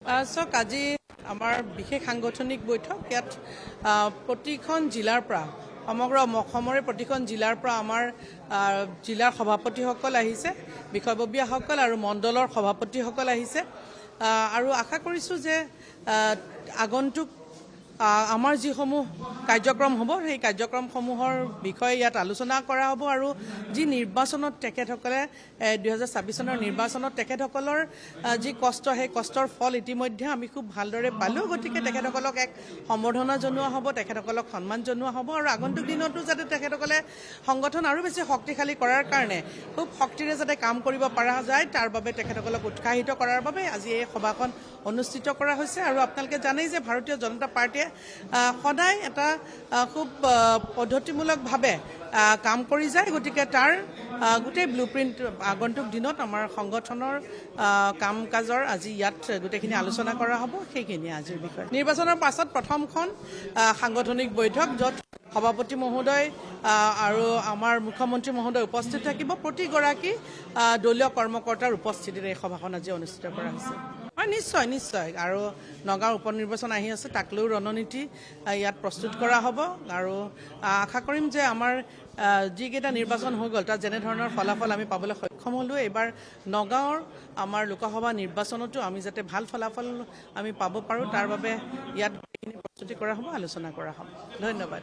চাওক আজি আমাৰ বিশেষ সাংগঠনিক বৈঠক ইয়াত প্ৰতিখন জিলাৰ পৰা সমগ্ৰ অসমৰে প্ৰতিখন জিলাৰ পৰা আমাৰ জিলাৰ সভাপতিসকল আহিছে, বিষয়ববীয়াসকল আৰু মণ্ডলৰ সভাপতিসকল আহিছে আৰু আশা কৰিছোঁ যে আগন্তুক আমাৰ যিসমূহ কাৰ্যক্ৰম হ'ব সেই কাৰ্যক্ৰমসমূহৰ বিষয়ে ইয়াত আলোচনা কৰা হ'ব আৰু যি নিৰ্বাচনত তেখেতসকলে 2026 চনৰ নিৰ্বাচনত তেখেতসকলৰ যি কষ্ট সেই কষ্টৰ ফল ইতিমধ্যে আমি খুব ভালদৰে পালোঁ। গতিকে তেখেতসকলক এক সম্বৰ্ধনা জনোৱা হ'ব, তেখেতসকলক সন্মান জনোৱা হ'ব আৰু আগন্তুক দিনতো যাতে তেখেতসকলে সংগঠন আৰু বেছি শক্তিশালী কৰাৰ কাৰণে খুব শক্তিৰে যাতে কাম কৰিব পৰা যায় তাৰ বাবে তেখেতসকলক উৎসাহিত কৰাৰ বাবে আজি এই সভাখন অনুষ্ঠিত কৰা হৈছে। আৰু আপোনালোকে জানেই যে ভাৰতীয় জনতা পাৰ্টীয়ে সদায় এটা খুব পদ্ধতিমূলকভাৱে কাম কৰি যায়। গতিকে তাৰ গোটেই ব্লুপ্ৰিণ্ট আগন্তুক দিনত আমাৰ সংগঠনৰ কাম কাজৰ আজি ইয়াত গোটেইখিনি আলোচনা কৰা হ'ব। সেইখিনিয়ে আজিৰ বিষয়। নিৰ্বাচনৰ পাছত প্ৰথমখন সাংগঠনিক বৈঠক য'ত সভাপতি মহোদয় আৰু আমাৰ মুখ্যমন্ত্ৰী মহোদয় উপস্থিত থাকিব। প্ৰতিগৰাকী দলীয় কৰ্মকৰ্তাৰ উপস্থিতিত এই সভাখন আজি অনুষ্ঠিত কৰা হৈছে। নিশ্চয় নিশ্চয় আৰু নগাঁৱৰ উপ নিৰ্বাচন আহি আছে, তাক লৈও ৰণনীতি ইয়াত প্ৰস্তুত কৰা হ'ব আৰু আশা কৰিম যে আমাৰ যিকেইটা নিৰ্বাচন হৈ গ'ল তাত যেনেধৰণৰ ফলাফল আমি পাবলৈ সক্ষম হ'লোঁ, এইবাৰ নগাঁৱৰ আমাৰ লোকসভা নিৰ্বাচনতো আমি যাতে ভাল ফলাফল আমি পাব পাৰোঁ তাৰ বাবে ইয়াত প্ৰস্তুতি কৰা হ'ব, আলোচনা কৰা হ'ব। ধন্যবাদ।